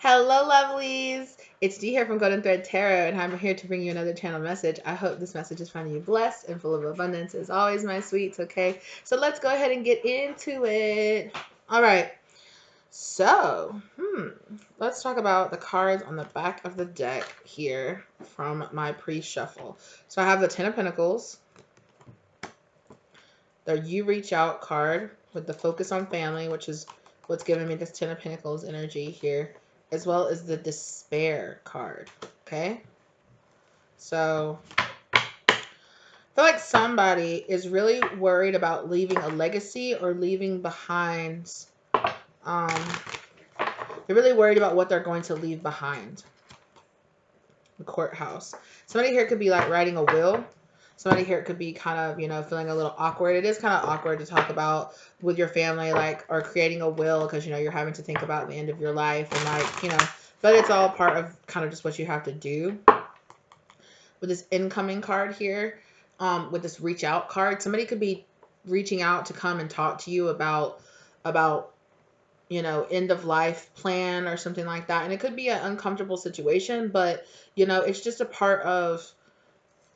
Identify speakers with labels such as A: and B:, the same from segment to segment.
A: Hello, lovelies. It's Dee here from Golden Thread Tarot, and I'm here to bring you another channel message. I hope this message is finding you blessed and full of abundance, as always, my sweets. Okay, so let's go ahead and get into it. All right. So, let's talk about the cards on the back of the deck here from my pre-shuffle. So I have the Ten of Pentacles, the You Reach Out card with the focus on family, which is what's giving me this Ten of Pentacles energy here, as well as the Despair card. Okay, so I feel like somebody is really worried about leaving a legacy or leaving behind. They're really worried about what they're going to leave behind. The courthouse. Somebody here could be like writing a will. Somebody here could be kind of, feeling a little awkward. It is kind of awkward to talk about with your family, like, or creating a will because, you're having to think about the end of your life and, like, but it's all part of kind of just what you have to do. With this incoming card here, with this reach out card, somebody could be reaching out to come and talk to you about end of life plan or something like that. And it could be an uncomfortable situation, but, it's just a part of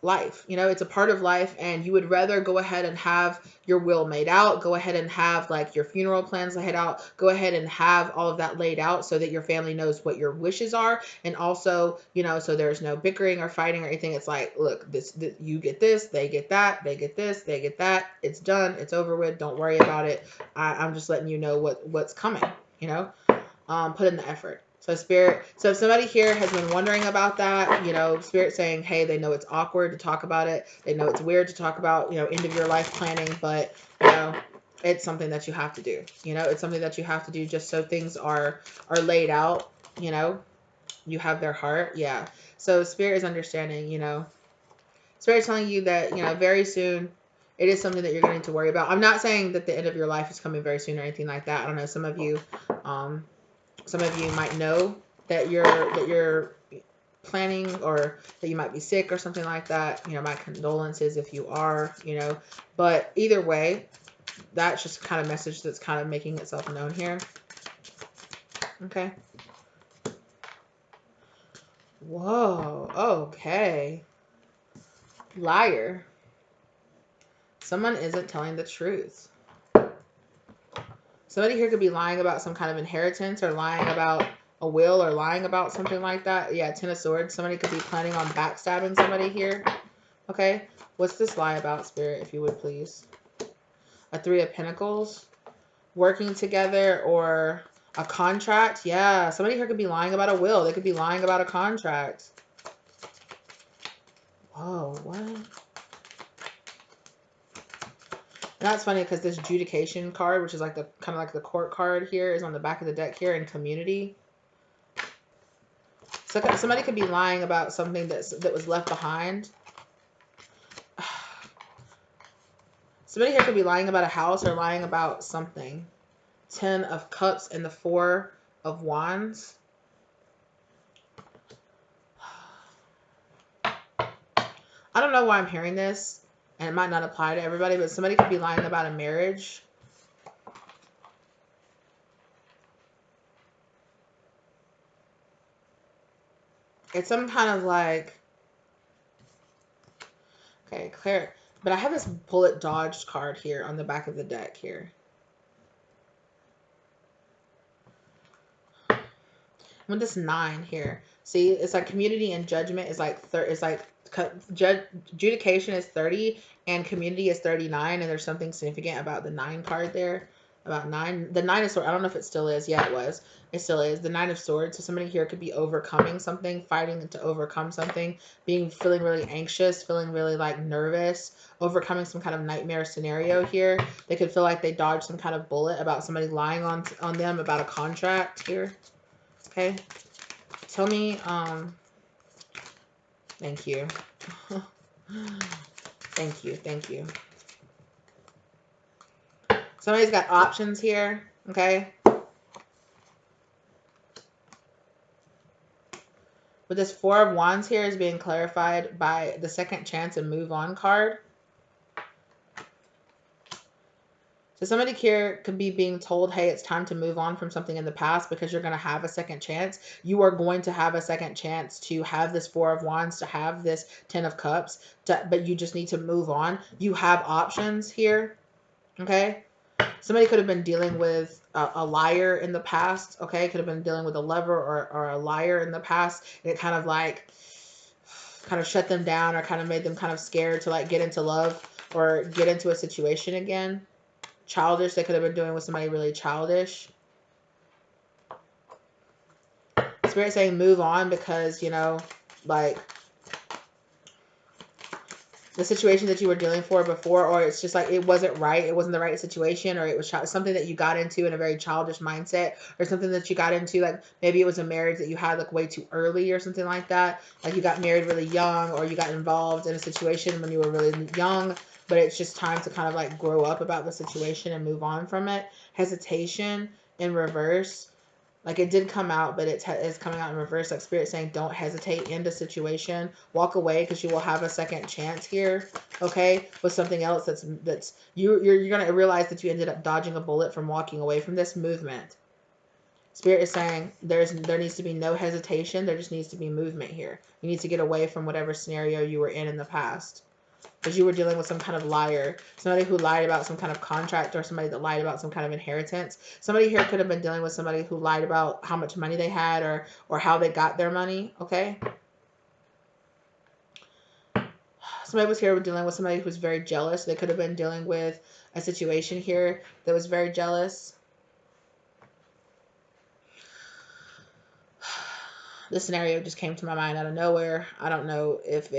A: life. It's a part of life, and you would rather go ahead and have your will made out, go ahead and have like your funeral plans laid out, go ahead and have all of that laid out so that your family knows what your wishes are. And also, so there's no bickering or fighting or anything. It's like, look, this you get this, they get that, they get this, they get that. It's done. It's over with. Don't worry about it. I'm just letting you know what's coming, put in the effort. So Spirit, so if somebody here has been wondering about that, Spirit saying, hey, they know it's awkward to talk about it. They know it's weird to talk about, end of your life planning, but, it's something that you have to do. It's something that you have to do just so things are laid out, you have their heart. Yeah. So Spirit is understanding, Spirit telling you that, very soon it is something that you're going to worry about. I'm not saying that the end of your life is coming very soon or anything like that. I don't know. Some of you might know that you're planning, or that you might be sick or something like that. My condolences if you are, but either way, that's just kind of message that's kind of making itself known here. Okay. Whoa. Okay. Liar. Someone isn't telling the truth. Somebody here could be lying about some kind of inheritance, or lying about a will, or lying about something like that. Yeah, Ten of Swords. Somebody could be planning on backstabbing somebody here. Okay. What's this lie about, Spirit, if you would please? A Three of Pentacles. Working together, or a contract. Yeah, somebody here could be lying about a will. They could be lying about a contract. Whoa, what? And that's funny because this Judication card, which is like the kind of like the court card here, is on the back of the deck here in Community. So somebody could be lying about something that was left behind. Somebody here could be lying about a house, or lying about something. Ten of Cups and the Four of Wands. I don't know why I'm hearing this, and it might not apply to everybody, but somebody could be lying about a marriage. It's some kind of like, okay, clear. But I have this bullet dodged card here on the back of the deck here. With this 9 here, see, it's like Community and Judgment is like Judication is 30 and Community is 39, and there's something significant about the 9 card there. About 9, the 9 of Swords. I don't know if it still is. Yeah, it was. It still is. The 9 of Swords. So somebody here could be overcoming something, fighting to overcome something, feeling really anxious, feeling really like nervous, overcoming some kind of nightmare scenario here. They could feel like they dodged some kind of bullet about somebody lying on them about a contract here. Okay. Tell me, thank you. Thank you. Somebody's got options here, okay? But this Four of Wands here is being clarified by the Second Chance and Move On card. So somebody here could be being told, hey, it's time to move on from something in the past because you're going to have a second chance. You are going to have a second chance to have this Four of Wands, to have this Ten of Cups, but you just need to move on. You have options here, okay? Somebody could have been dealing with a liar in the past, okay? Could have been dealing with a lover or a liar in the past. And it kind of like, kind of shut them down or kind of made them kind of scared to like get into love or get into a situation again. Childish, they could have been doing with somebody really childish. Spirit saying move on because, you know, like the situation that you were dealing for before, or it's just like it wasn't right, it wasn't the right situation, or it was something that you got into in a very childish mindset, or something that you got into, like maybe it was a marriage that you had like way too early or something like that, like you got married really young, or you got involved in a situation when you were really young, but it's just time to kind of like grow up about the situation and move on from it. Hesitation in reverse. Like it did come out, but it's coming out in reverse. Like Spirit saying, don't hesitate in the situation. Walk away because you will have a second chance here. Okay, with something else that's you're gonna realize that you ended up dodging a bullet from walking away from this movement. Spirit is saying there needs to be no hesitation. There just needs to be movement here. You need to get away from whatever scenario you were in the past. Because you were dealing with some kind of liar, somebody who lied about some kind of contract, or somebody that lied about some kind of inheritance. Somebody here could have been dealing with somebody who lied about how much money they had, or how they got their money, okay? Somebody was here dealing with somebody who was very jealous. They could have been dealing with a situation here that was very jealous. This scenario just came to my mind out of nowhere. I don't know if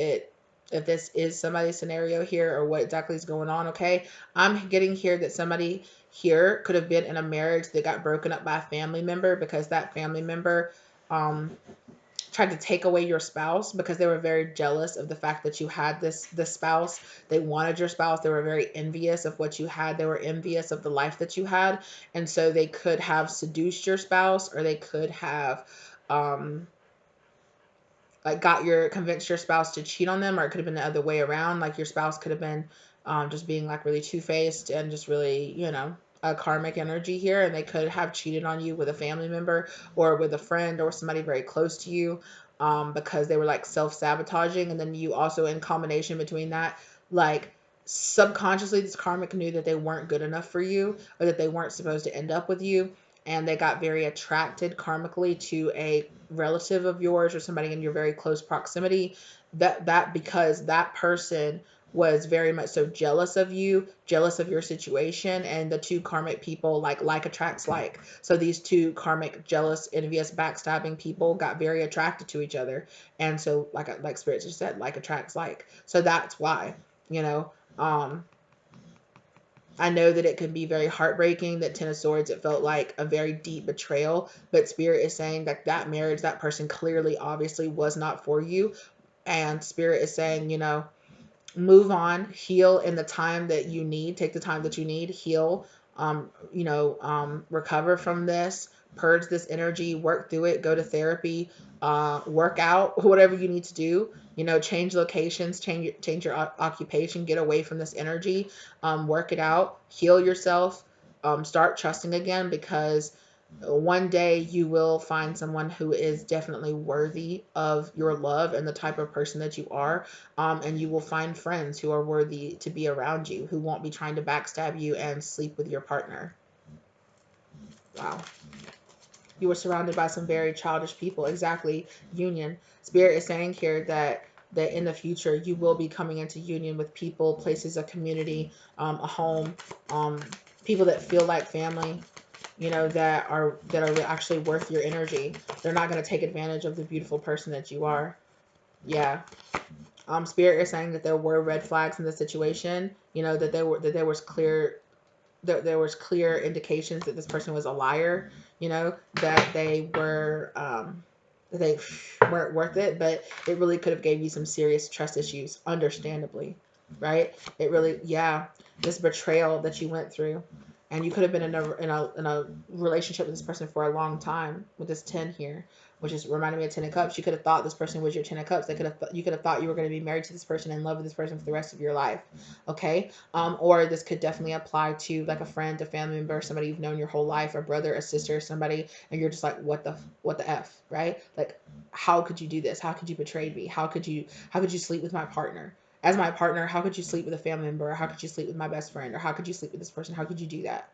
A: this is somebody's scenario here or what exactly is going on, okay? I'm getting here that somebody here could have been in a marriage that got broken up by a family member because that family member tried to take away your spouse because they were very jealous of the fact that you had this spouse. They wanted your spouse. They were very envious of what you had. They were envious of the life that you had. And so they could have seduced your spouse, or they could have like convinced your spouse to cheat on them, or it could have been the other way around. Like your spouse could have been just being like really two-faced and just really, you know, a karmic energy here, and they could have cheated on you with a family member or with a friend or somebody very close to you because they were like self-sabotaging. And then you also, in combination between that, like subconsciously this karmic knew that they weren't good enough for you, or that they weren't supposed to end up with you, and they got very attracted karmically to a relative of yours or somebody in your very close proximity, that because that person was very much so jealous of you, jealous of your situation, and the two karmic people, like attracts like. So these two karmic, jealous, envious, backstabbing people got very attracted to each other. And so like Spirit just said, like attracts like. So that's why, you know, I know that it can be very heartbreaking, that Ten of Swords, it felt like a very deep betrayal, but Spirit is saying that that marriage, that person clearly, obviously was not for you. And Spirit is saying, you know, move on, heal in the time that you need, take the time that you need, heal, recover from this, purge this energy, work through it, go to therapy, work out, whatever you need to do, you know, change locations, change your occupation, get away from this energy, work it out, heal yourself, start trusting again, because one day you will find someone who is definitely worthy of your love and the type of person that you are. And you will find friends who are worthy to be around you, who won't be trying to backstab you and sleep with your partner. Wow. You were surrounded by some very childish people. Exactly. Union. Spirit is saying here that in the future you will be coming into union with people, places, a community, a home, people that feel like family, you know, that are actually worth your energy. They're not going to take advantage of the beautiful person that you are. Yeah. Spirit is saying that there were red flags in the situation, you know, that there was clear indications that this person was a liar, you know, that they weren't worth it, but it really could have gave you some serious trust issues, understandably, right? It really, yeah, this betrayal that you went through. and you could have been in a relationship with this person for a long time with this 10 here, which is reminding me of 10 of cups. You could have thought this person was your 10 of cups. You could have thought you were going to be married to this person and in love with this person for the rest of your life. Okay. Or this could definitely apply to like a friend, a family member, somebody you've known your whole life, a brother, a sister, somebody, and you're just like, what the F, right? Like, how could you do this? How could you betray me? How could you sleep with my partner? As my partner, how could you sleep with a family member? Or how could you sleep with my best friend? Or how could you sleep with this person? How could you do that?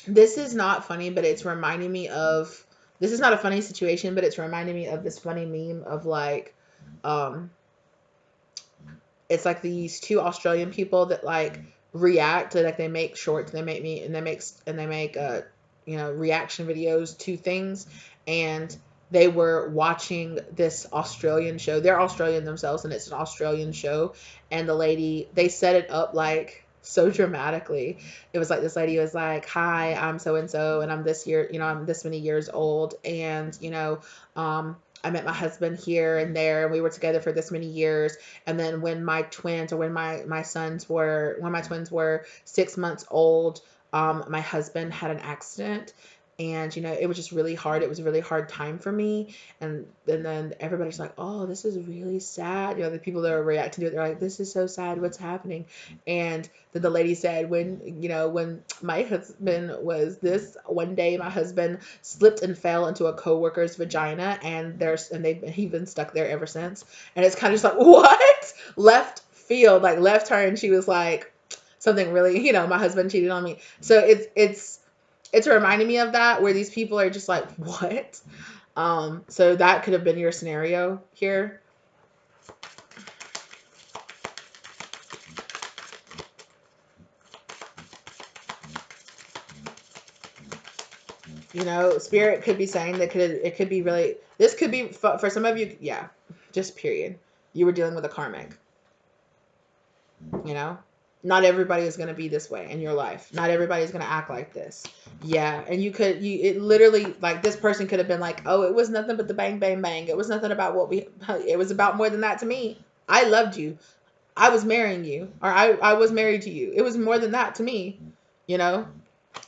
A: This is not funny, but it's reminding me of, this is not a funny situation, but it's reminding me of this funny meme of like, um, it's like these two Australian people that like react to, like, they make shorts, and they make reaction videos to things, and they were watching this Australian show. They're Australian themselves, and it's an Australian show, and the lady, they set it up like so dramatically. It was like this lady was like, "Hi, I'm so and so, and I'm this year, I'm this many years old, and I met my husband here and there, and we were together for this many years. And then when my twins, or when my twins were 6 months old, my husband had an accident, and it was just really hard. It was a really hard time for me. And then everybody's like, oh, this is really sad. The people that are reacting to it, they're like, this is so sad. What's happening? And then the lady said, when my husband was this, one day my husband slipped and fell into a coworker's vagina, and he's been stuck there ever since. And it's kind of just like, what? Left field, like left turn. She was like, something really, my husband cheated on me. So it's reminding me of that, where these people are just like, what? So that could have been your scenario here. Spirit could be saying that it could be really, this could be for some of you, yeah, just period. You were dealing with a karmic. Not everybody is going to be this way in your life. Not everybody is going to act like this. Yeah. And it literally, like, this person could have been like, oh, it was nothing but the bang, bang, bang. It was nothing about it was about more than that to me. I loved you. I was marrying you, or I was married to you. It was more than that to me, And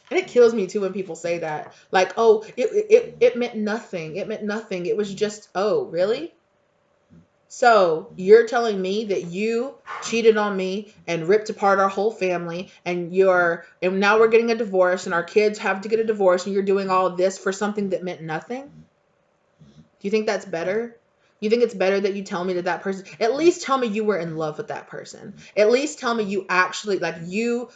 A: it kills me too when people say that, like, oh, it meant nothing. It meant nothing. It was just, oh, really? So you're telling me that you cheated on me and ripped apart our whole family, and now we're getting a divorce, and our kids have to get a divorce, and you're doing all of this for something that meant nothing? Do you think that's better? You think it's better that you tell me that person, at least tell me you were in love with that person. At least tell me you actually, like, you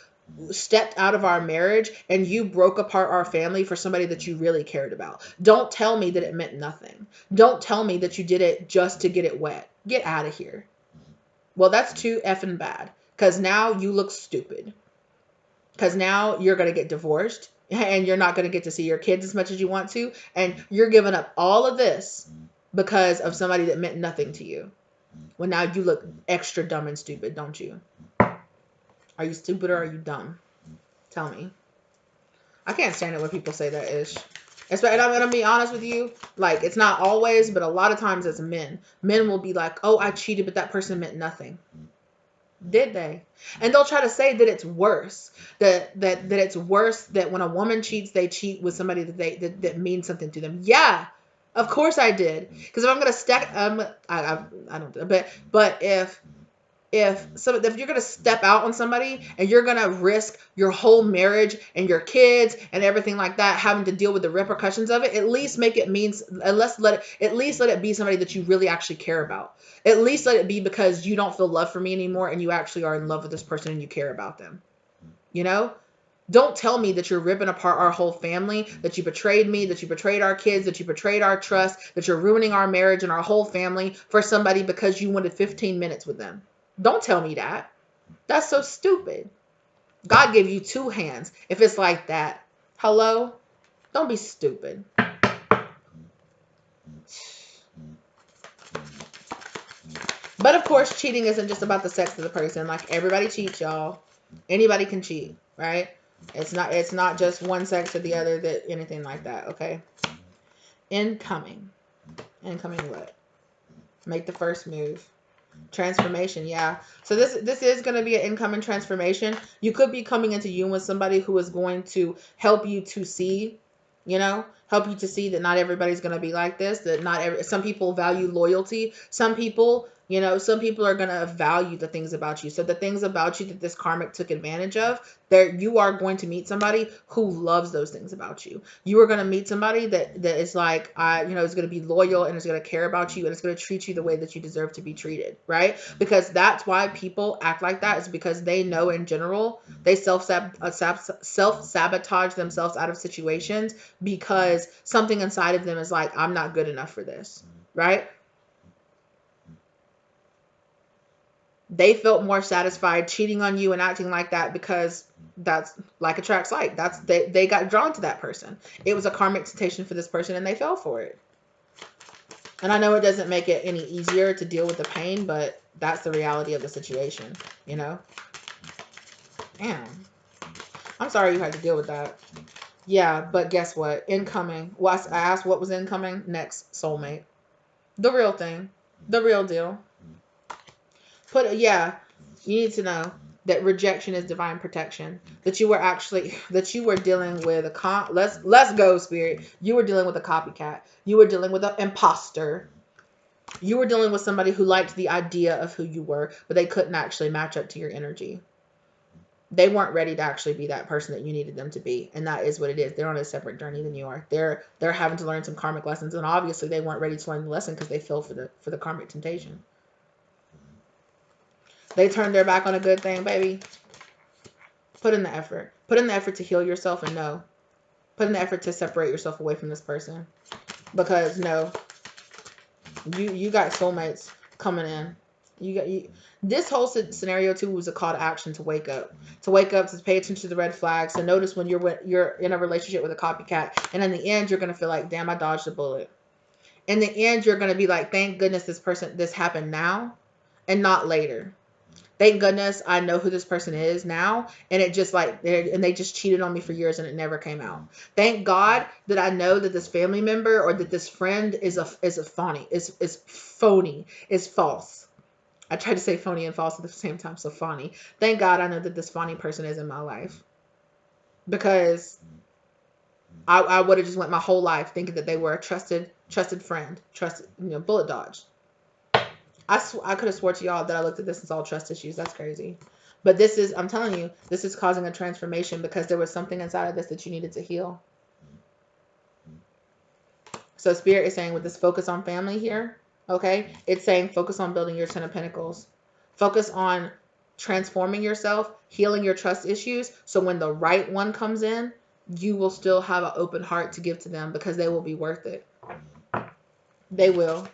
A: stepped out of our marriage and you broke apart our family for somebody that you really cared about. Don't tell me that it meant nothing. Don't tell me that you did it just to get it wet. Get out of here. Well, that's too effing bad, because now you look stupid. Because now you're going to get divorced, and you're not going to get to see your kids as much as you want to, and you're giving up all of this because of somebody that meant nothing to you. Well, now you look extra dumb and stupid, don't you? Are you stupid or are you dumb? Tell me. I can't stand it when people say that ish. And I'm going to be honest with you. Like, it's not always, but a lot of times as men will be like, oh, I cheated, but that person meant nothing. Did they? And they'll try to say that it's worse. That it's worse that when a woman cheats, they cheat with somebody that means something to them. Yeah, of course I did. Because if I'm going to stack, I don't. But if you're going to step out on somebody and you're going to risk your whole marriage and your kids and everything like that, having to deal with the repercussions of it, at least let it be somebody that you really actually care about. At least let it be because you don't feel love for me anymore, and you actually are in love with this person and you care about them. Don't tell me that you're ripping apart our whole family, that you betrayed me, that you betrayed our kids, that you betrayed our trust, that you're ruining our marriage and our whole family for somebody because you wanted 15 minutes with them. Don't tell me that. That's so stupid. God gave you two hands if it's like that. Hello? Don't be stupid. But of course, cheating isn't just about the sex of the person. Like, everybody cheats, y'all. Anybody can cheat, right? It's not just one sex or the other, that anything like that, okay? Incoming what? Make the first move. Transformation, yeah. So this is going to be an incoming transformation. You could be coming into union with somebody who is going to help you to see, help you to see that not everybody's going to be like this, that some people value loyalty. Some people, some people are going to value the things about you. So the things about you that this karmic took advantage of, there you are going to meet somebody who loves those things about you. You are going to meet somebody that is like, is going to be loyal and is going to care about you and is going to treat you the way that you deserve to be treated, right? Because that's why people act like that, is because they know in general they self-sabotage themselves out of situations because something inside of them is like, I'm not good enough for this, right? They felt more satisfied cheating on you and acting like that because that's like attracts like. They got drawn to that person. It was a karmic temptation for this person and they fell for it. And I know it doesn't make it any easier to deal with the pain, but that's the reality of the situation, Damn. I'm sorry you had to deal with that. Yeah, but guess what? Incoming. Well, I asked what was incoming. Next, soulmate. The real thing. The real deal. You need to know that rejection is divine protection. That you were dealing with let's go, spirit. You were dealing with a copycat. You were dealing with an imposter. You were dealing with somebody who liked the idea of who you were, but they couldn't actually match up to your energy. They weren't ready to actually be that person that you needed them to be. And that is what it is. They're on a separate journey than you are. They're having to learn some karmic lessons. And obviously they weren't ready to learn the lesson because they fell for the karmic temptation. They turned their back on a good thing, baby. Put in the effort. Put in the effort to heal yourself and know. Put in the effort to separate yourself away from this person. Because no, you got soulmates coming in. This whole scenario too was a call to action to wake up, to pay attention to the red flags, to notice when you're in a relationship with a copycat, and in the end you're gonna feel like, damn, I dodged a bullet. In the end, you're gonna be like, thank goodness this happened now, and not later. Thank goodness I know who this person is now, and it just they just cheated on me for years and it never came out. Thank God that I know that this family member or that this friend is phony, is false. I tried to say phony and false at the same time, so phony. Thank God I know that this phony person is in my life, because I would have just went my whole life thinking that they were a trusted friend, bullet dodge. I could have swore to y'all that I looked at this and saw trust issues. That's crazy. But I'm telling you, this is causing a transformation because there was something inside of this that you needed to heal. So Spirit is saying with this focus on family here, okay, it's saying focus on building your 10 of Pentacles. Focus on transforming yourself, healing your trust issues. So when the right one comes in, you will still have an open heart to give to them because they will be worth it. They will.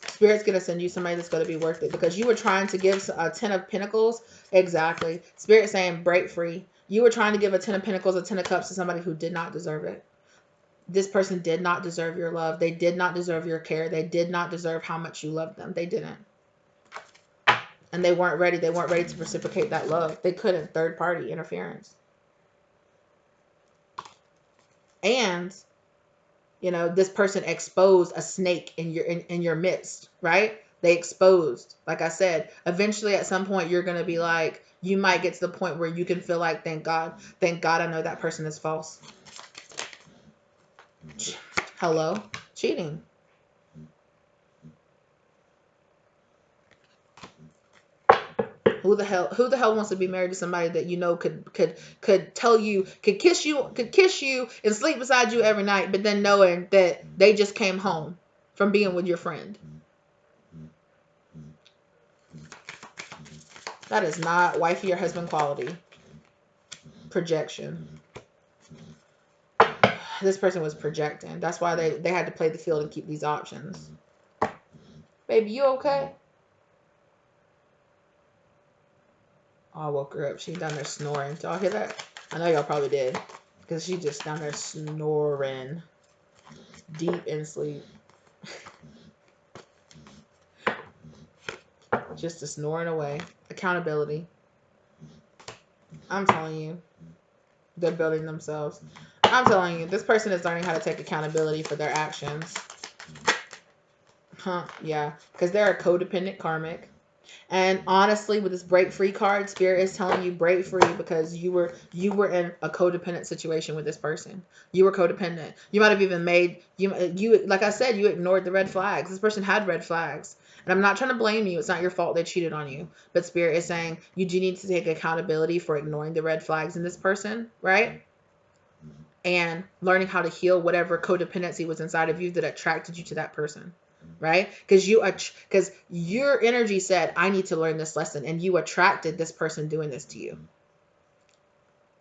A: Spirit's going to send you somebody that's going to be worth it because you were trying to give a 10 of Pentacles. Exactly. Spirit saying break free. You were trying to give a 10 of Pentacles, a 10 of Cups to somebody who did not deserve it. This person did not deserve your love. They did not deserve your care. They did not deserve how much you loved them. They didn't. And they weren't ready. They weren't ready to reciprocate that love. They couldn't. Third party interference. And this person exposed a snake in your midst, right? They exposed, like I said, eventually at some point you're going to be like, you might get to the point where you can feel like, thank God I know that person is false. Hello? Cheating. Who the hell wants to be married to somebody that could tell you, could kiss you and sleep beside you every night, but then knowing that they just came home from being with your friend? That is not wifey or husband quality. Projection. This person was projecting. That's why they had to play the field and keep these options. Baby, you okay? Oh, I woke her up. She's down there snoring. Did y'all hear that? I know y'all probably did. Because she just down there snoring. Deep in sleep. Just a snoring away. Accountability. I'm telling you. They're building themselves. I'm telling you. This person is learning how to take accountability for their actions. Yeah, because they're a codependent karmic. And honestly, with this break free card, Spirit is telling you break free because you were in a codependent situation with this person. You were codependent. You might have even made you like I said, you ignored the red flags. This person had red flags. And I'm not trying to blame you. It's not your fault they cheated on you. But Spirit is saying you do need to take accountability for ignoring the red flags in this person, right? And learning how to heal whatever codependency was inside of you that attracted you to that person. Right? Because your energy said, I need to learn this lesson, and you attracted this person doing this to you.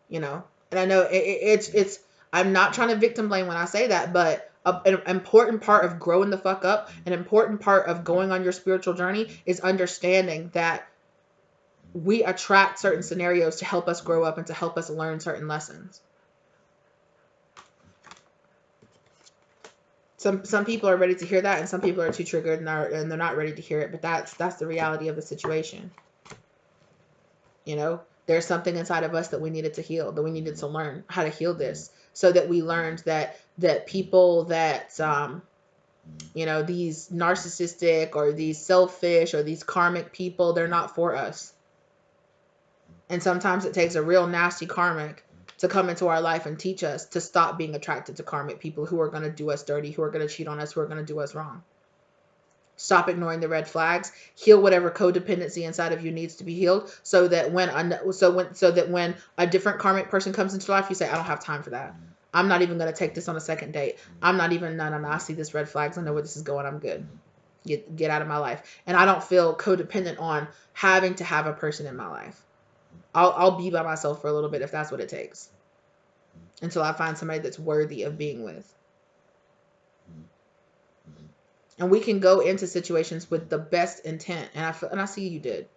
A: You know, and I know it's I'm not trying to victim blame when I say that, but an important part of growing the fuck up, an important part of going on your spiritual journey is understanding that we attract certain scenarios to help us grow up and to help us learn certain lessons. Some people are ready to hear that, and some people are too triggered and they're not ready to hear it. But that's the reality of the situation. You know, there's something inside of us that we needed to heal, that we needed to learn how to heal this, so that we learned that people that you know, these narcissistic or these selfish or these karmic people, they're not for us. And sometimes it takes a real nasty karmic to come into our life and teach us to stop being attracted to karmic people who are going to do us dirty, who are going to cheat on us, who are going to do us wrong. Stop ignoring the red flags. Heal whatever codependency inside of you needs to be healed, so that when a different karmic person comes into life, you say, I don't have time for that. I'm not even going to take this on a second date. I'm not even, no, I see this red flags. I know where this is going. I'm good. Get out of my life. And I don't feel codependent on having to have a person in my life. I'll be by myself for a little bit if that's what it takes, until I find somebody that's worthy of being with. And we can go into situations with the best intent, and I see you did.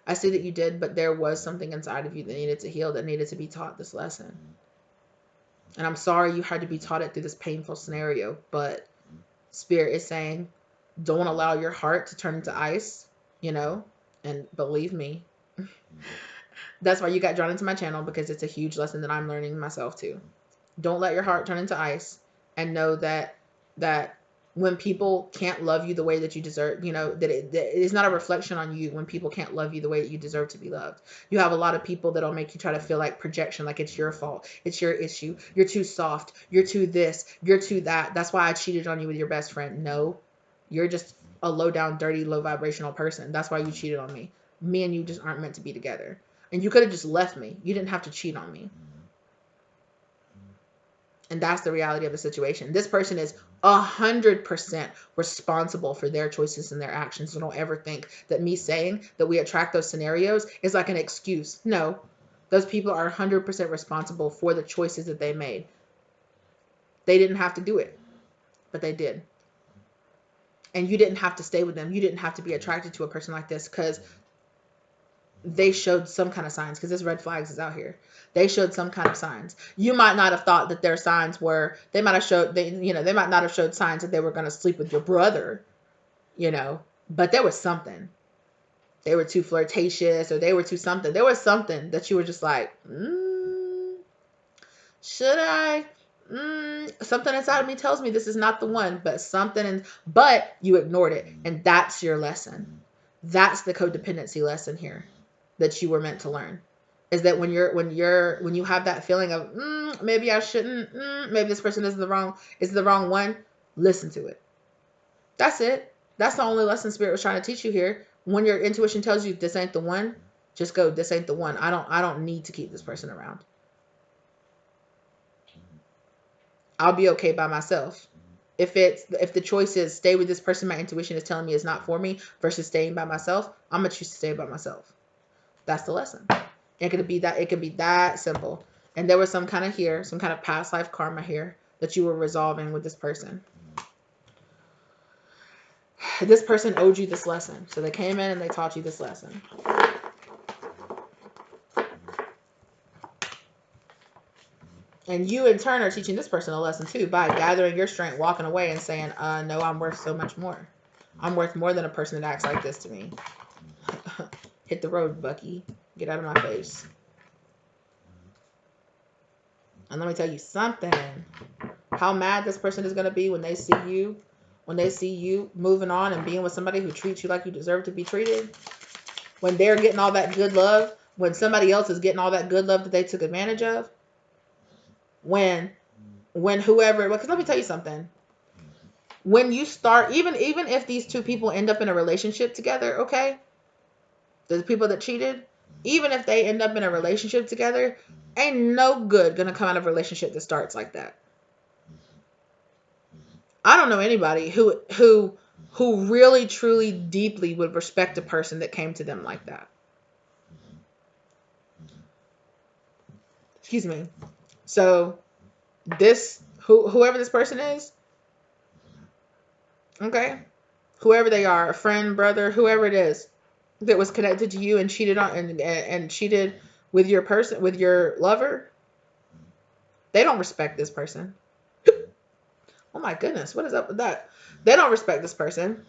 A: I see that you did, but there was something inside of you that needed to heal, that needed to be taught this lesson. And I'm sorry you had to be taught it through this painful scenario, but Spirit is saying, don't allow your heart to turn into ice, you know? And believe me, that's why you got drawn into my channel, because it's a huge lesson that I'm learning myself too. Don't let your heart turn into ice, and know that when people can't love you the way that you deserve, you know, that it is not a reflection on you when people can't love you the way that you deserve to be loved. You have a lot of people that'll make you try to feel like projection, like it's your fault, it's your issue, you're too soft, you're too this, you're too that. That's why I cheated on you with your best friend. No, you're just a low down, dirty, low vibrational person. That's why you cheated on me. Me and you just aren't meant to be together. And you could have just left me. You didn't have to cheat on me. And that's the reality of the situation. This person is 100% responsible for their choices and their actions. So don't ever think that me saying that we attract those scenarios is like an excuse. No, those people are 100% responsible for the choices that they made. They didn't have to do it, but they did. And you didn't have to stay with them. You didn't have to be attracted to a person like this, because they showed some kind of signs, because this red flags is out here. They showed some kind of signs. You might not have thought that their signs were, they might not have showed signs that they were going to sleep with your brother, you know, but there was something. They were too flirtatious, or they were too something. There was something that you were just like, should I? Something inside of me tells me this is not the one, but you ignored it. And that's your lesson. That's the codependency lesson here that you were meant to learn, is that when you have that feeling of maybe I shouldn't, maybe this person is the wrong one, listen to it. That's it. That's the only lesson Spirit was trying to teach you here. When your intuition tells you this ain't the one, just go, this ain't the one. I don't need to keep this person around. I'll be okay by myself. If the choice is stay with this person my intuition is telling me is not for me, versus staying by myself, I'm gonna choose to stay by myself. That's the lesson. It could be that simple. And there was some kind of past life karma here that you were resolving with this person. This person owed you this lesson. So they came in and they taught you this lesson. And you in turn are teaching this person a lesson too, by gathering your strength, walking away and saying, no, I'm worth so much more. I'm worth more than a person that acts like this to me. Hit the road, Bucky. Get out of my face. And let me tell you something. How mad this person is going to be when they see you when they see you moving on and being with somebody who treats you like you deserve to be treated, when they're getting all that good love, when somebody else is getting all that good love that they took advantage of, when whoever, because let me tell you something. When you start, even if these two people end up in a relationship together, okay, the people that cheated, even if they end up in a relationship together, ain't no good gonna come out of a relationship that starts like that. I don't know anybody who really truly deeply would respect a person that came to them like that. Excuse me. So this, whoever this person is, okay, whoever they are, a friend, brother, whoever it is that was connected to you and cheated on and cheated with your person, with your lover, they don't respect this person. Oh my goodness, what is up with that? They don't respect this person.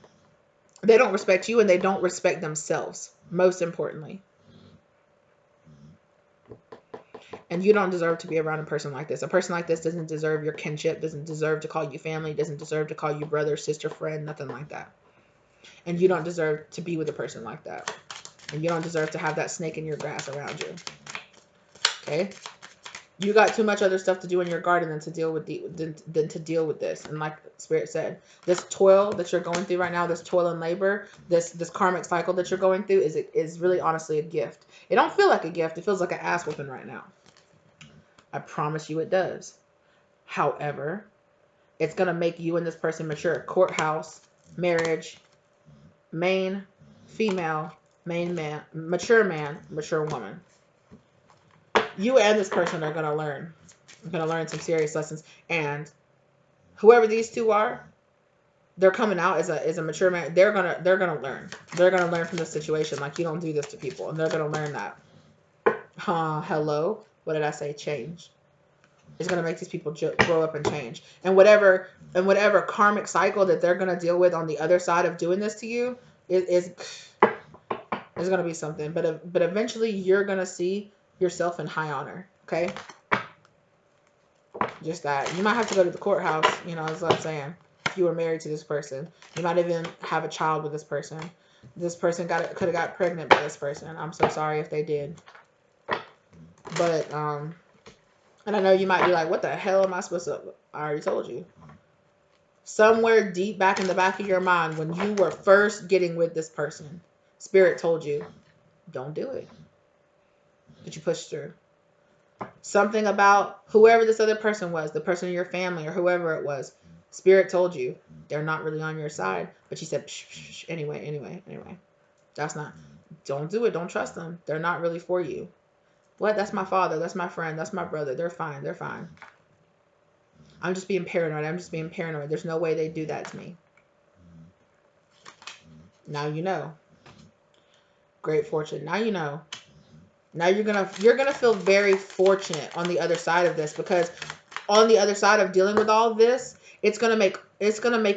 A: They don't respect you, and they don't respect themselves, most importantly. And you don't deserve to be around a person like this. A person like this doesn't deserve your kinship, doesn't deserve to call you family, doesn't deserve to call you brother, sister, friend, nothing like that. And you don't deserve to be with a person like that. And you don't deserve to have that snake in your grass around you. Okay? You got too much other stuff to do in your garden than to deal with this. And like Spirit said, this toil that you're going through right now, this toil and labor, this karmic cycle that you're going through is really honestly a gift. It don't feel like a gift. It feels like an ass whooping right now. I promise you it does. However, it's going to make you and this person mature. Courthouse, marriage, main, female, main man, mature woman. You and this person are going to learn. You're going to learn some serious lessons. And whoever these two are, they're coming out as a mature man. They're gonna learn. They're gonna learn from this situation. Like, you don't do this to people, and they're gonna learn that. Hello. What did I say? Change. It's gonna make these people grow up and change. And whatever karmic cycle that they're gonna deal with on the other side of doing this to you is gonna be something. But eventually you're gonna see yourself in high honor. Okay. Just that. You might have to go to the courthouse. You know, that's what I'm saying. If you were married to this person, you might even have a child with this person. This person could have got pregnant by this person. I'm so sorry if they did. But and I know you might be like, what the hell am I supposed to? I already told you. Somewhere deep back in the back of your mind, when you were first getting with this person, Spirit told you, don't do it. But you pushed through. Something about whoever this other person was, the person in your family or whoever it was, Spirit told you they're not really on your side. But you said, psh, psh, psh, anyway. That's not, don't do it. Don't trust them. They're not really for you. What? That's my father. That's my friend. That's my brother. They're fine. I'm just being paranoid. There's no way they'd do that to me. Now you know. Great fortune. Now you know. Now you're gonna feel very fortunate on the other side of this, because on the other side of dealing with all this, it's gonna make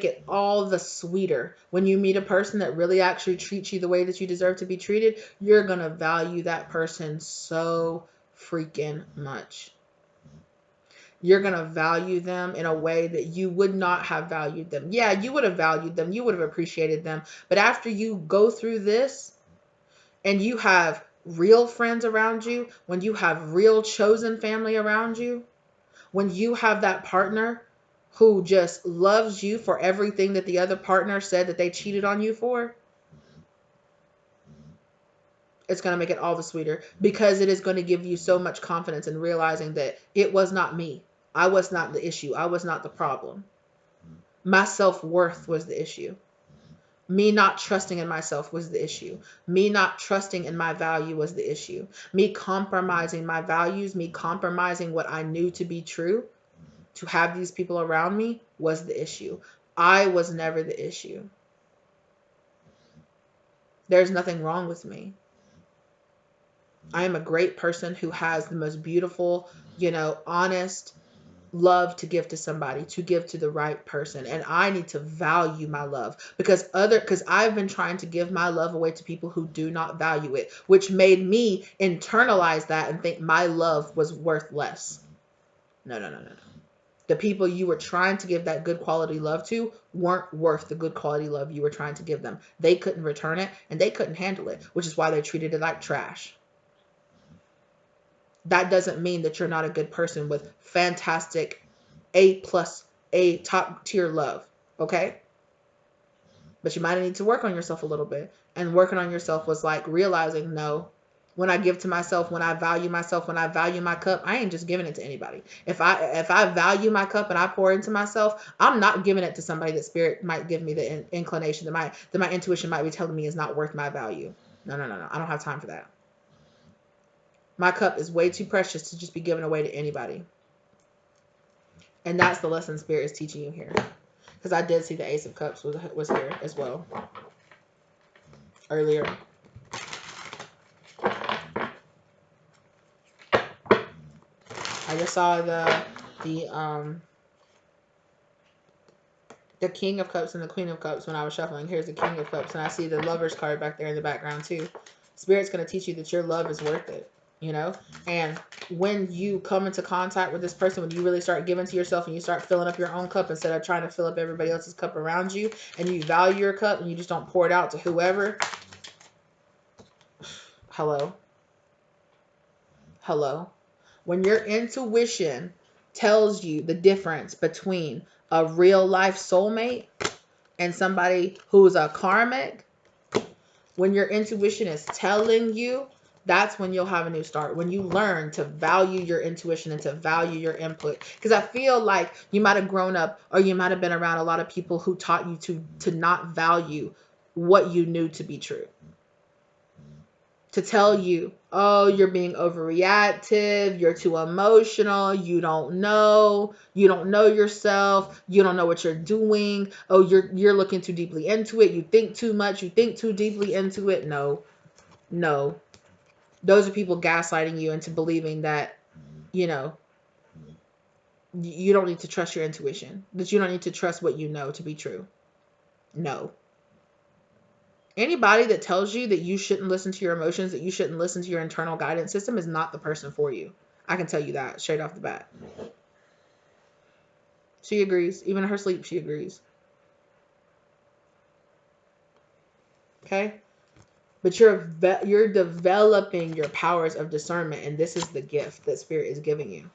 A: it all the sweeter when you meet a person that really actually treats you the way that you deserve to be treated. You're gonna value that person so freaking much. You're going to value them in a way that you would not have valued them. Yeah, you would have valued them. You would have appreciated them. But after you go through this and you have real friends around you, when you have real chosen family around you, when you have that partner who just loves you for everything that the other partner said that they cheated on you for, it's going to make it all the sweeter, because it is going to give you so much confidence in realizing that it was not me. I was not the issue. I was not the problem. My self-worth was the issue. Me not trusting in myself was the issue. Me not trusting in my value was the issue. Me compromising my values, me compromising what I knew to be true to have these people around me was the issue. I was never the issue. There's nothing wrong with me. I am a great person who has the most beautiful, honest love to give to somebody, to give to the right person. And I need to value my love, because I've been trying to give my love away to people who do not value it, which made me internalize that and think my love was worth less. No. The people you were trying to give that good quality love to weren't worth the good quality love you were trying to give them. They couldn't return it and they couldn't handle it, which is why they treated it like trash. That doesn't mean that you're not a good person with fantastic A+, A top tier love. Okay? But you might need to work on yourself a little bit. And working on yourself was like realizing, no, when I give to myself, when I value myself, when I value my cup, I ain't just giving it to anybody. If I value my cup and I pour into myself, I'm not giving it to somebody that spirit might give me the inclination that my intuition might be telling me is not worth my value. No. I don't have time for that. My cup is way too precious to just be given away to anybody. And that's the lesson spirit is teaching you here. Because I did see the Ace of Cups was here as well earlier. I just saw the King of Cups and the Queen of Cups when I was shuffling. Here's the King of Cups, and I see the Lover's card back there in the background too. Spirit's going to teach you that your love is worth it, you know? And when you come into contact with this person, when you really start giving to yourself and you start filling up your own cup instead of trying to fill up everybody else's cup around you, and you value your cup and you just don't pour it out to whoever. Hello? When your intuition tells you the difference between a real life soulmate and somebody who's a karmic, when your intuition is telling you, that's when you'll have a new start. When you learn to value your intuition and to value your input. Because I feel like you might have grown up or you might have been around a lot of people who taught you to not value what you knew to be true. To tell you, oh, you're being overreactive, you're too emotional, you don't know yourself, you don't know what you're doing, oh, you're looking too deeply into it, you think too much, you think too deeply into it. No. Those are people gaslighting you into believing that, you don't need to trust your intuition, that you don't need to trust what you know to be true. No. Anybody that tells you that you shouldn't listen to your emotions, that you shouldn't listen to your internal guidance system is not the person for you. I can tell you that straight off the bat. She agrees. Even in her sleep, she agrees. Okay? But you're developing your powers of discernment, and this is the gift that Spirit is giving you.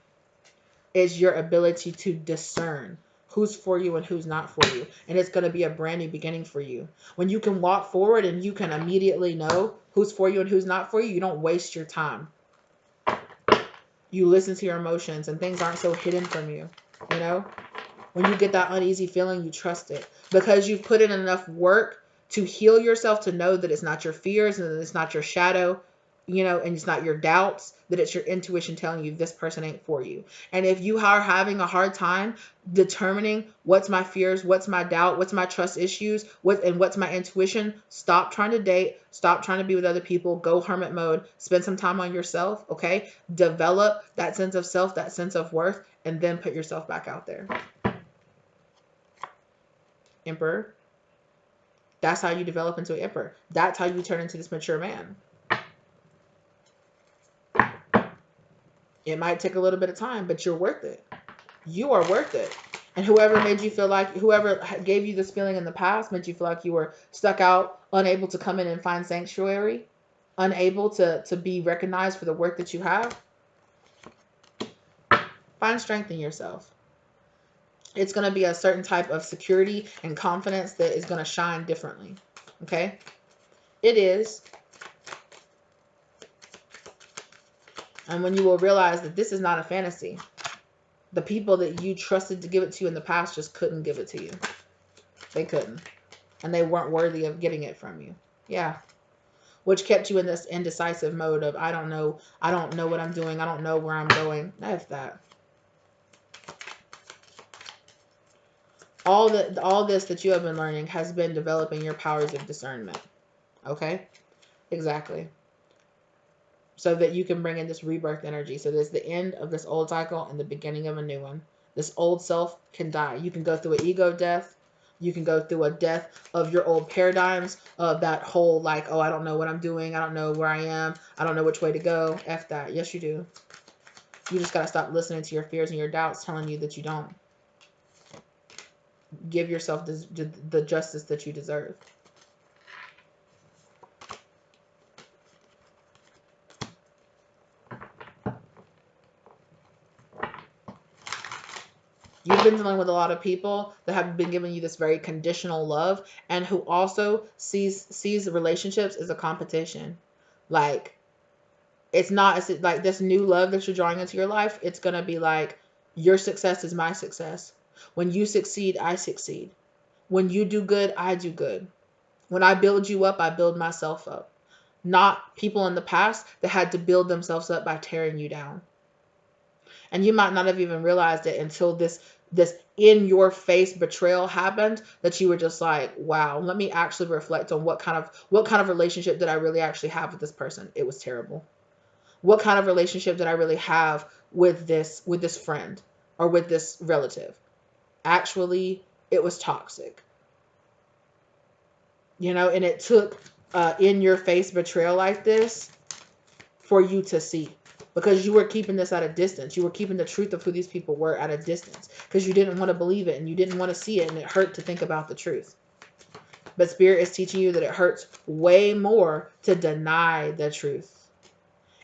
A: Is your ability to discern who's for you and who's not for you. And it's going to be a brand new beginning for you. When you can walk forward and you can immediately know who's for you and who's not for you, you don't waste your time. You listen to your emotions and things aren't so hidden from you. You know, when you get that uneasy feeling, you trust it because you've put in enough work to heal yourself, to know that it's not your fears and that it's not your shadow, and it's not your doubts, that it's your intuition telling you this person ain't for you. And if you are having a hard time determining what's my fears, what's my doubt, what's my trust issues, what's my intuition, stop trying to date, stop trying to be with other people, go hermit mode, spend some time on yourself, okay? Develop that sense of self, that sense of worth, and then put yourself back out there. Emperor. That's how you develop into an emperor. That's how you turn into this mature man. It might take a little bit of time, but you're worth it. You are worth it. And whoever gave you this feeling in the past, made you feel like you were stuck out, unable to come in and find sanctuary, unable to be recognized for the work that you have, find strength in yourself. It's going to be a certain type of security and confidence that is going to shine differently. Okay? It is. And when you will realize that this is not a fantasy, the people that you trusted to give it to you in the past just couldn't give it to you. They couldn't. And they weren't worthy of getting it from you. Yeah. Which kept you in this indecisive mode of, I don't know what I'm doing. I don't know where I'm going. F that. All this that you have been learning has been developing your powers of discernment. Okay? Exactly. So that you can bring in this rebirth energy. So there's the end of this old cycle and the beginning of a new one. This old self can die. You can go through an ego death. You can go through a death of your old paradigms, of that whole like, oh, I don't know what I'm doing. I don't know where I am. I don't know which way to go. F that. Yes, you do. You just got to stop listening to your fears and your doubts telling you that you don't. give yourself the justice that you deserve. You've been dealing with a lot of people that have been giving you this very conditional love, and who also sees relationships as a competition. Like, it's not, it's like this new love that you're drawing into your life. It's gonna be like, your success is my success. When you succeed, I succeed. When you do good, I do good. When I build you up, I build myself up. Not people in the past that had to build themselves up by tearing you down. And you might not have even realized it until this in your face betrayal happened, that you were just like, wow, let me actually reflect on what kind of relationship did I really actually have with this person. It was terrible. What kind of relationship did I really have with this friend or with this relative? Actually, it was toxic. And it took in your face betrayal like this for you to see, because you were keeping this at a distance. You were keeping the truth of who these people were at a distance because you didn't want to believe it and you didn't want to see it, and it hurt to think about the truth. But Spirit is teaching you that it hurts way more to deny the truth.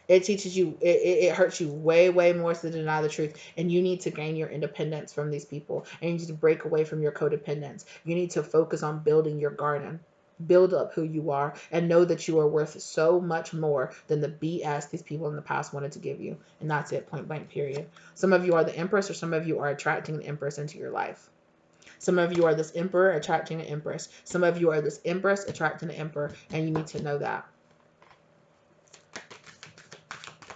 A: It teaches you, it hurts you way, way more to deny the truth. And you need to gain your independence from these people. And you need to break away from your codependence. You need to focus on building your garden. Build up who you are and know that you are worth so much more than the BS these people in the past wanted to give you. And that's it, point blank, period. Some of you are the Empress, or some of you are attracting an Empress into your life. Some of you are this Emperor attracting an Empress. Some of you are this Empress attracting an Emperor. And you need to know that.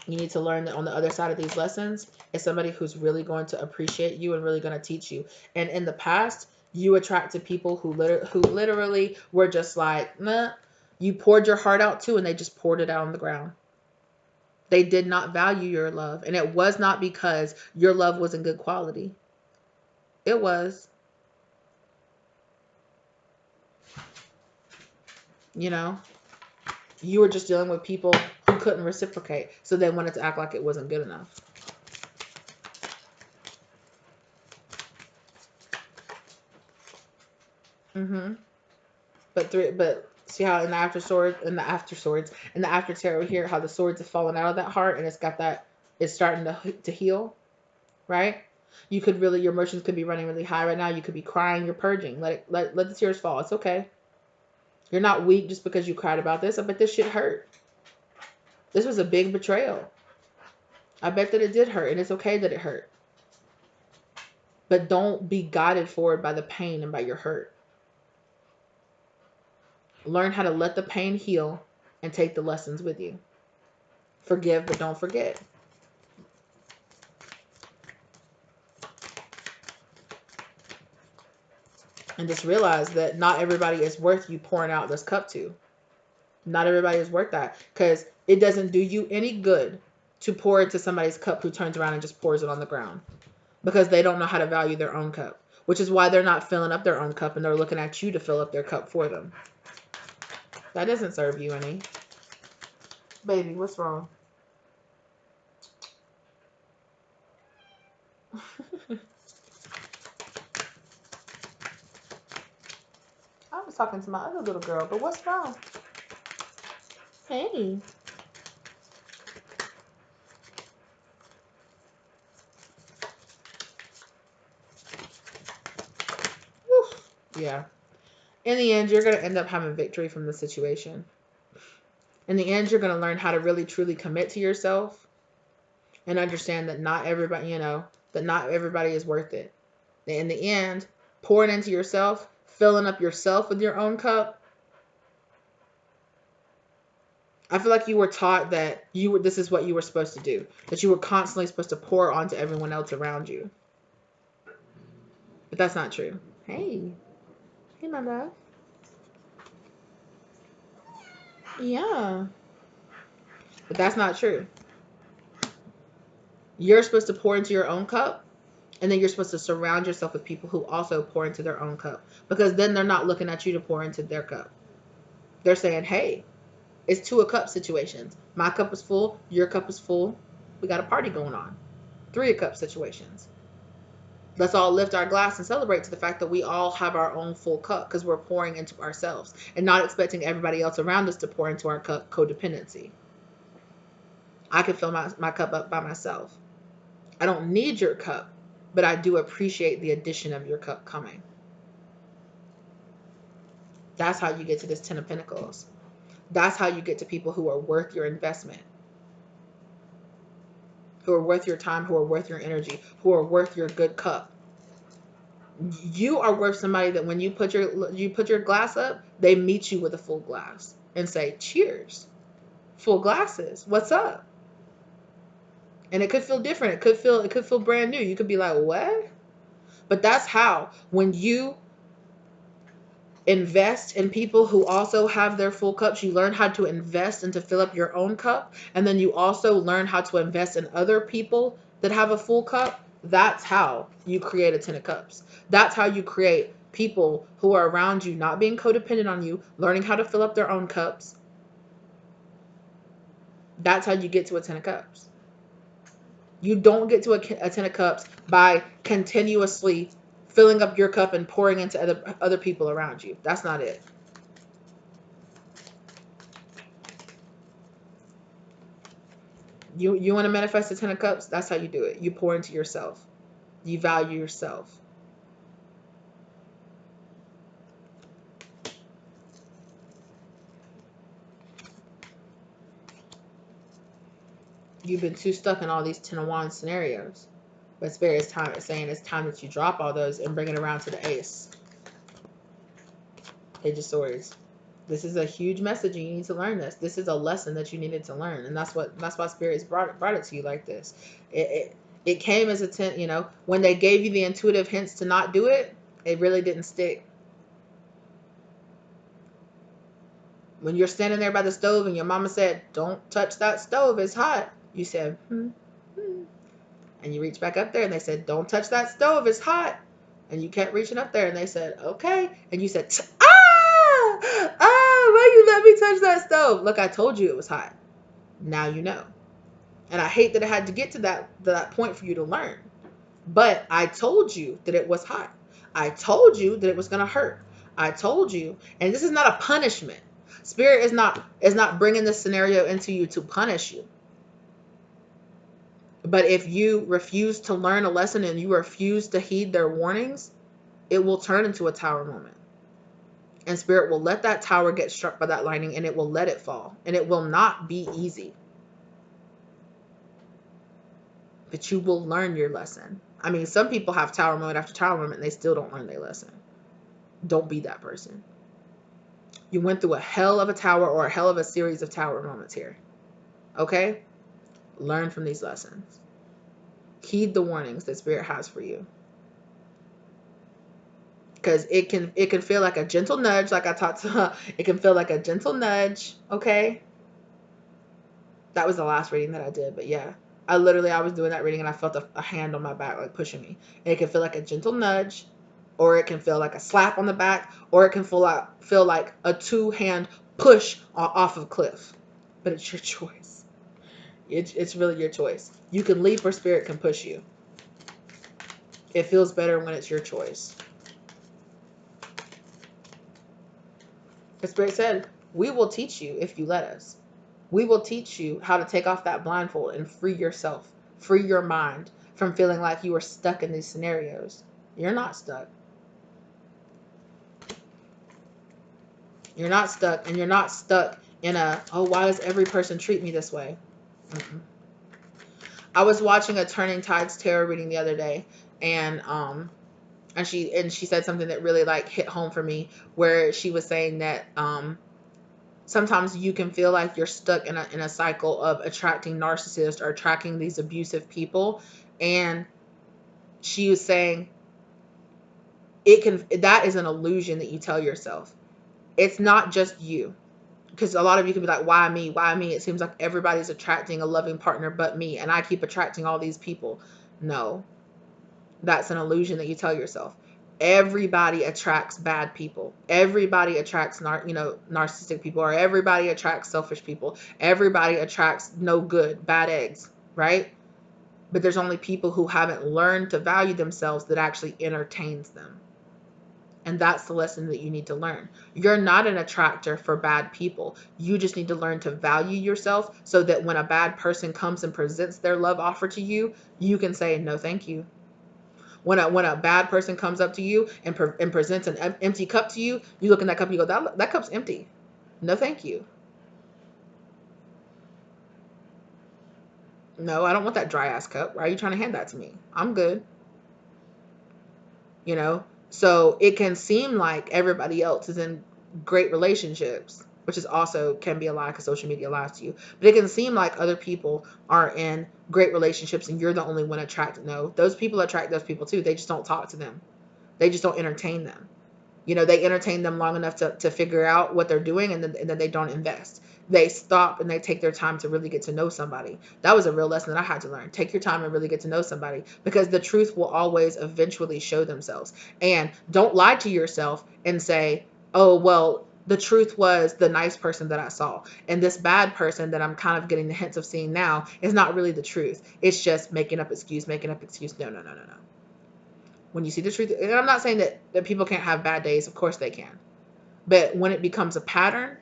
A: You need to learn that on the other side of these lessons is somebody who's really going to appreciate you and really going to teach you. And in the past, you attracted people who literally were just like, nah. You poured your heart out to, and they just poured it out on the ground. They did not value your love. And it was not because your love wasn't good quality. It was. You were just dealing with people who couldn't reciprocate. So they wanted to act like it wasn't good enough. But see how in the after tarot here, how the swords have fallen out of that heart, and it's starting to heal, right? Your emotions could be running really high right now. You could be crying. You're purging. Let the tears fall. It's okay. You're not weak just because you cried about this. I bet this shit hurt. This was a big betrayal. I bet that it did hurt, and it's okay that it hurt. But don't be guided forward by the pain and by your hurt. Learn how to let the pain heal and take the lessons with you. Forgive, but don't forget. And just realize that not everybody is worth you pouring out this cup to. Not everybody is worth that, because it doesn't do you any good to pour into somebody's cup who turns around and just pours it on the ground, because they don't know how to value their own cup, which is why they're not filling up their own cup and they're looking at you to fill up their cup for them. That doesn't serve you any. Baby, what's wrong? I was talking to my other little girl, but what's wrong? Hey. Whew. Yeah. In the end, you're going to end up having victory from the situation. In the end, you're going to learn how to really, truly commit to yourself and understand that not everybody, that not everybody is worth it. In the end, pouring into yourself, filling up yourself with your own cup. I feel like you were taught that this is what you were supposed to do, that you were constantly supposed to pour onto everyone else around you. But that's not true. Hey, my love. Yeah. But that's not true. You're supposed to pour into your own cup, and then you're supposed to surround yourself with people who also pour into their own cup, because then they're not looking at you to pour into their cup. They're saying, hey, it's 2 a cup situations. My cup is full. Your cup is full. We got a party going on. 3 a cup situations. Let's all lift our glass and celebrate to the fact that we all have our own full cup, because we're pouring into ourselves and not expecting everybody else around us to pour into our cup. Codependency. I can fill my cup up by myself. I don't need your cup, but I do appreciate the addition of your cup coming. That's how you get to this 10 of Pentacles. That's how you get to people who are worth your investment, who are worth your time, who are worth your energy, who are worth your good cup. You are worth somebody that when you put your glass up, they meet you with a full glass and say, cheers. Full glasses. What's up? And it could feel different. It could feel brand new. You could be like, what? But that's how, when you invest in people who also have their full cups, you learn how to invest and to fill up your own cup. And then you also learn how to invest in other people that have a full cup. That's how you create a 10 of cups. That's how you create people who are around you, not being codependent on you, learning how to fill up their own cups. That's how you get to a 10 of cups. You don't get to a 10 of cups by continuously filling up your cup and pouring into other people around you. That's not it. You want to manifest a 10 of cups? That's how you do it. You pour into yourself. You value yourself. You've been too stuck in all these 10 of Wands scenarios. But Spirit is saying it's time that you drop all those and bring it around to the Ace. Page of Swords. This is a huge message. You need to learn this. This is a lesson that you needed to learn, and that's why Spirit's brought it to you like this. It came as a 10. You know, when they gave you the intuitive hints to not do it, it really didn't stick. When you're standing there by the stove and your mama said, "Don't touch that stove, it's hot," you said, and you reach back up there and they said, "Don't touch that stove, it's hot," and you kept reaching up there and they said, "Okay," and you said, why you let me touch that stove? Look, I told you it was hot. Now you know. And I hate that it had to get to that point for you to learn. But I told you that it was hot. I told you that it was going to hurt. I told you, and this is not a punishment. Spirit is not bringing this scenario into you to punish you. But if you refuse to learn a lesson and you refuse to heed their warnings, it will turn into a tower moment. And Spirit will let that tower get struck by that lightning, and it will let it fall. And it will not be easy. But you will learn your lesson. I mean, some people have tower moment after tower moment and they still don't learn their lesson. Don't be that person. You went through a hell of a tower or a hell of a series of tower moments here. Okay? Learn from these lessons. Heed the warnings that Spirit has for you. Because it can feel like a gentle nudge, like I talked to. It can feel like a gentle nudge, okay? That was the last reading that I did, but yeah. I was doing that reading and I felt a hand on my back, like pushing me. And it can feel like a gentle nudge, or it can feel like a slap on the back, or it can feel like a 2-hand push off of a cliff. But it's your choice. It's really your choice. You can leap or Spirit can push you. It feels better when it's your choice. The Spirit said, we will teach you if you let us. We will teach you how to take off that blindfold and free yourself, free your mind from feeling like you are stuck in these scenarios. You're not stuck. You're not stuck, and you're not stuck in why does every person treat me this way? I was watching a Turning Tides tarot reading the other day, and she said something that really like hit home for me, where she was saying that sometimes you can feel like you're stuck in a cycle of attracting narcissists or attracting these abusive people. And she was saying that is an illusion that you tell yourself. It's not just you. Because a lot of you can be like, why me? Why me? It seems like everybody's attracting a loving partner but me, and I keep attracting all these people. No, that's an illusion that you tell yourself. Everybody attracts bad people. Everybody attracts narcissistic people, or everybody attracts selfish people. Everybody attracts no good, bad eggs, right? But there's only people who haven't learned to value themselves that actually entertains them. And that's the lesson that you need to learn. You're not an attractor for bad people. You just need to learn to value yourself so that when a bad person comes and presents their love offer to you, you can say, no, thank you. When a bad person comes up to you and presents an empty cup to you, you look in that cup and you go, that cup's empty. No, thank you. No, I don't want that dry ass cup. Why are you trying to hand that to me? I'm good. You know? So it can seem like everybody else is in great relationships, which is also can be a lie because social media lies to you. But it can seem like other people are in great relationships and you're the only one attracted. No, those people attract those people too. They just don't talk to them. They just don't entertain them. You know, they entertain them long enough to figure out what they're doing, and then they don't invest. They stop and they take their time to really get to know somebody. That was a real lesson that I had to learn. Take your time and really get to know somebody, because the truth will always eventually show themselves. And don't lie to yourself and say, oh, well, the truth was the nice person that I saw. And this bad person that I'm kind of getting the hints of seeing now is not really the truth. It's just making up excuse. No, no, no, no, no. When you see the truth, and I'm not saying that people can't have bad days, of course they can. But when it becomes a pattern,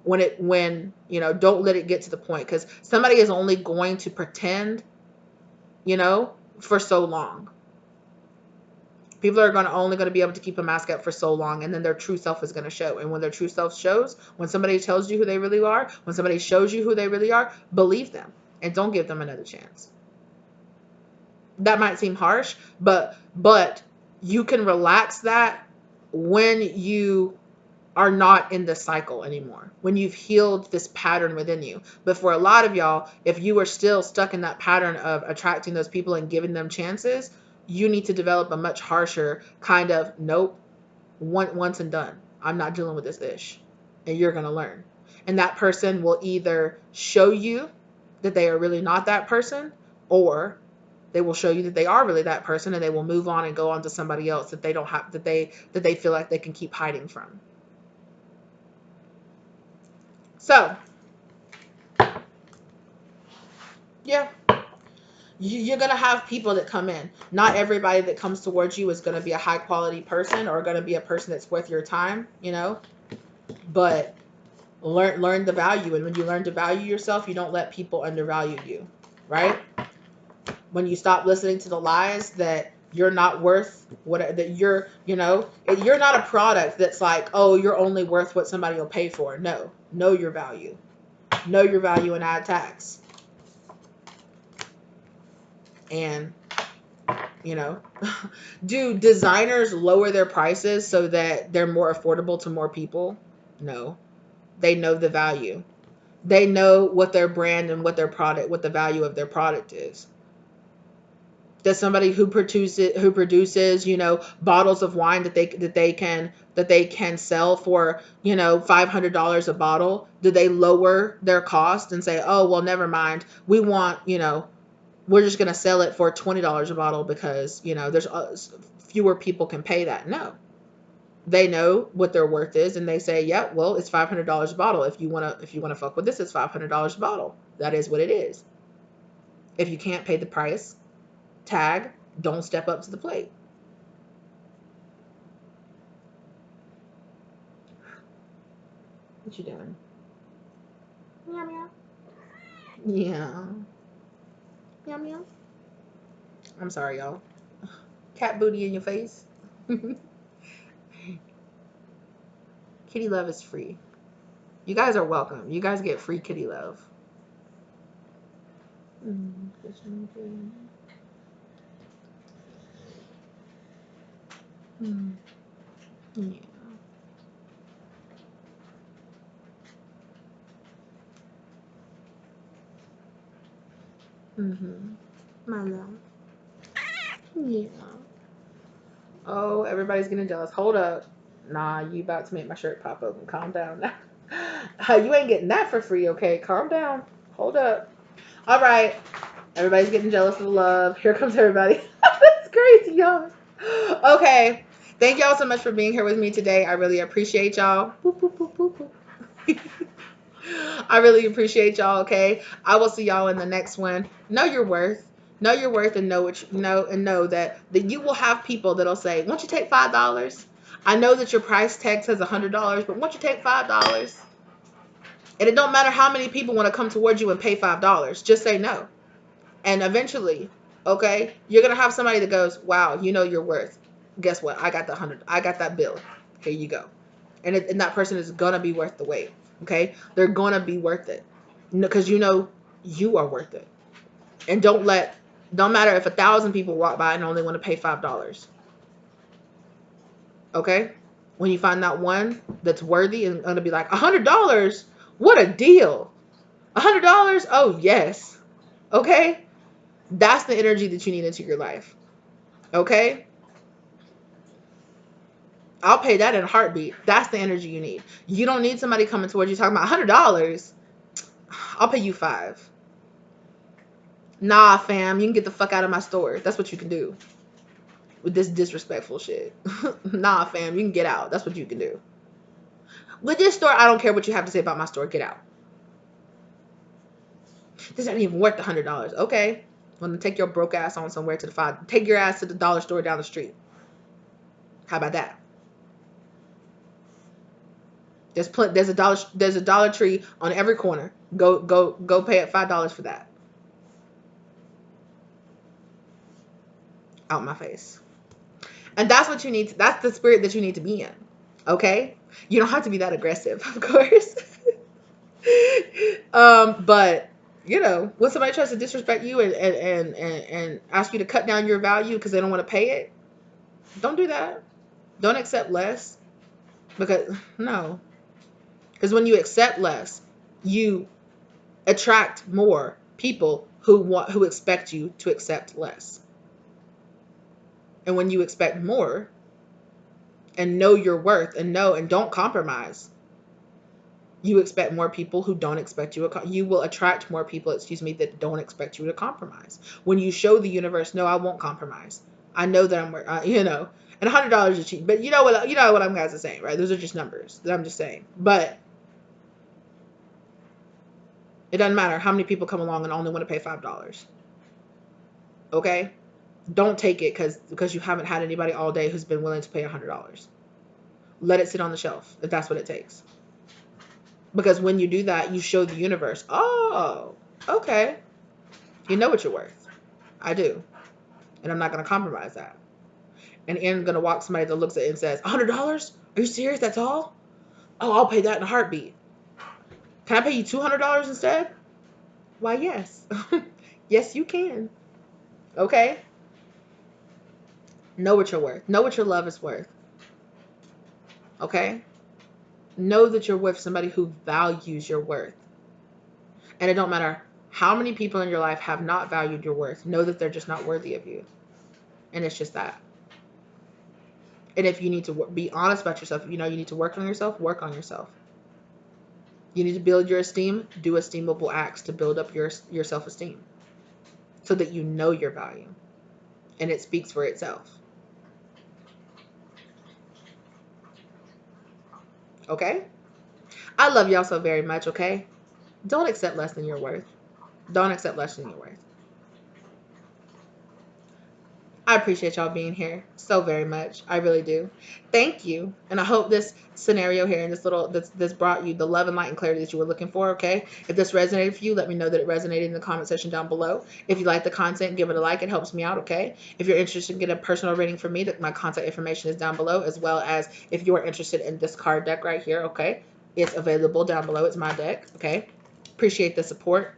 A: when you know, don't let it get to the point, because somebody is only going to pretend, you know, for so long. People are only going to be able to keep a mask up for so long, and then their true self is going to show. And when their true self shows, when somebody tells you who they really are, when somebody shows you who they really are, believe them and don't give them another chance. That might seem harsh, but you can relax that when you are not in the cycle anymore, when you've healed this pattern within you. But for a lot of y'all, if you are still stuck in that pattern of attracting those people and giving them chances, you need to develop a much harsher kind of, nope, once and done. I'm not dealing with this ish. And you're going to learn. And that person will either show you that they are really not that person, or they will show you that they are really that person, and they will move on and go on to somebody else that they don't have, that they feel like they can keep hiding from. So, yeah, you're going to have people that come in. Not everybody that comes towards you is going to be a high quality person or going to be a person that's worth your time, you know, but learn the value. And when you learn to value yourself, you don't let people undervalue you, right? When you stop listening to the lies that you're not worth what, that you're, you know, you're not a product that's like, oh, you're only worth what somebody will pay for. No, know your value. Know your value and add tax. And, you know, do designers lower their prices so that they're more affordable to more people? No, they know the value. They know what their brand and what their product, what the value of their product is. That somebody who produces, you know, bottles of wine that they can sell for, you know, $500 a bottle, do they lower their cost and say, oh, well, never mind, we want, you know, we're just going to sell it for $20 a bottle because, you know, there's fewer people can pay that? No, they know what their worth is, and they say, yeah, well, it's $500 a bottle. If you want to fuck with this, it's $500 a bottle. That is what it is. If you can't pay the price tag, don't step up to the plate. What you doing? Meow meow. Yeah. Meow meow. I'm sorry, y'all. Cat booty in your face. Kitty love is free. You guys are welcome. You guys get free kitty love. Yeah. My love. Yeah. Oh, everybody's getting jealous. Hold up. Nah, you about to make my shirt pop open. Calm down. You ain't getting that for free, okay? Calm down. Hold up. All right. Everybody's getting jealous of the love. Here comes everybody. That's crazy, y'all. Okay. Thank y'all so much for being here with me today. I really appreciate y'all. Boop, boop, boop, boop, boop. I really appreciate y'all, okay? I will see y'all in the next one. Know your worth. Know your worth and know what you know, and know that you will have people that'll say, "Won't you take $5?" I know that your price tag says $100, but won't you take $5? And it don't matter how many people want to come towards you and pay $5. Just say no. And eventually, okay, you're gonna have somebody that goes, "Wow, you know your worth. Guess what? I got the 100. I got that bill. Here you go." And that person is gonna be worth the wait. Okay, they're gonna be worth it because you know you are worth it. And don't matter if 1,000 people walk by and only want to pay $5. Okay, when you find that one that's worthy and gonna be like $100, what a deal! $100, oh yes. Okay, that's the energy that you need into your life. Okay, I'll pay that in a heartbeat. That's the energy you need. You don't need somebody coming towards you talking about $100. I'll pay you 5. Nah, fam, you can get the fuck out of my store. That's what you can do with this disrespectful shit. Nah, fam, you can get out. That's what you can do. With this store, I don't care what you have to say about my store. Get out. This ain't even worth the $100. Okay, I'm gonna take your broke ass on somewhere to the 5. Take your ass to the dollar store down the street. How about that? There's a Dollar Tree on every corner. Go pay it $5 for that. Out my face. And that's what you need. That's the spirit that you need to be in. Okay, you don't have to be that aggressive, of course. But you know, when somebody tries to disrespect you and ask you to cut down your value because they don't want to pay it, don't do that. Don't accept less, because no, because when you accept less, you attract more people who expect you to accept less. And when you expect more and know your worth and don't compromise, you expect more people who don't expect you. You will attract more people, that don't expect you to compromise. When you show the universe, no, I won't compromise. I know that and $100 is cheap. But you know what I'm guys are saying, right? Those are just numbers that I'm just saying. But it doesn't matter how many people come along and only want to pay $5. Okay, don't take it because you haven't had anybody all day who's been willing to pay $100. Let it sit on the shelf if that's what it takes. Because when you do that, you show the universe, oh, okay, you know what you're worth. I do. And I'm not going to compromise that. And I'm going to walk somebody that looks at it and says, $100? Are you serious? That's all? Oh, I'll pay that in a heartbeat. Can I pay you $200 instead? Why, yes. Yes, you can. Okay? Know what you're worth. Know what your love is worth. Okay? Know that you're with somebody who values your worth. And it don't matter how many people in your life have not valued your worth. Know that they're just not worthy of you. And it's just that. And if you need to be honest about yourself, you need to work on yourself, work on yourself. You need to build your esteem, do esteemable acts to build up your self-esteem so that you know your value and it speaks for itself. Okay? I love y'all so very much, okay? Don't accept less than your worth. Don't accept less than your worth. I appreciate y'all being here so very much. I really do. Thank you. And I hope this scenario here and this brought you the love and light and clarity that you were looking for, okay? If this resonated for you, let me know that it resonated in the comment section down below. If you like the content, give it a like. It helps me out, okay? If you're interested in getting a personal reading from me, my contact information is down below, as well as if you are interested in this card deck right here, okay? It's available down below. It's my deck, okay? Appreciate the support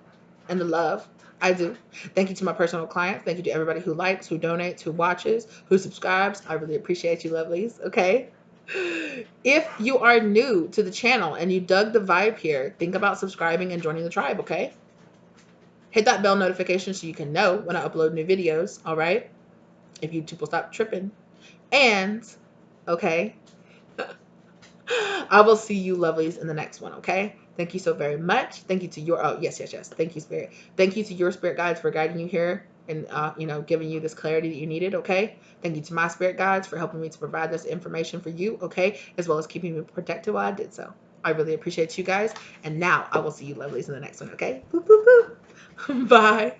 A: and the love. I do. Thank you to my personal clients. Thank you to everybody who likes, who donates, who watches, who subscribes. I really appreciate you, lovelies. Okay. If you are new to the channel and you dug the vibe here, think about subscribing and joining the tribe. Okay. Hit that bell notification so you can know when I upload new videos. All right. If YouTube will stop tripping. And, okay, I will see you lovelies in the next one, okay? Thank you so very much. Thank you to yes. Thank you, Spirit. Thank you to your spirit guides for guiding you here and, giving you this clarity that you needed, okay? Thank you to my spirit guides for helping me to provide this information for you, okay? As well as keeping me protected while I did so. I really appreciate you guys. And now I will see you lovelies in the next one, okay? Boop, boop, boop. Bye.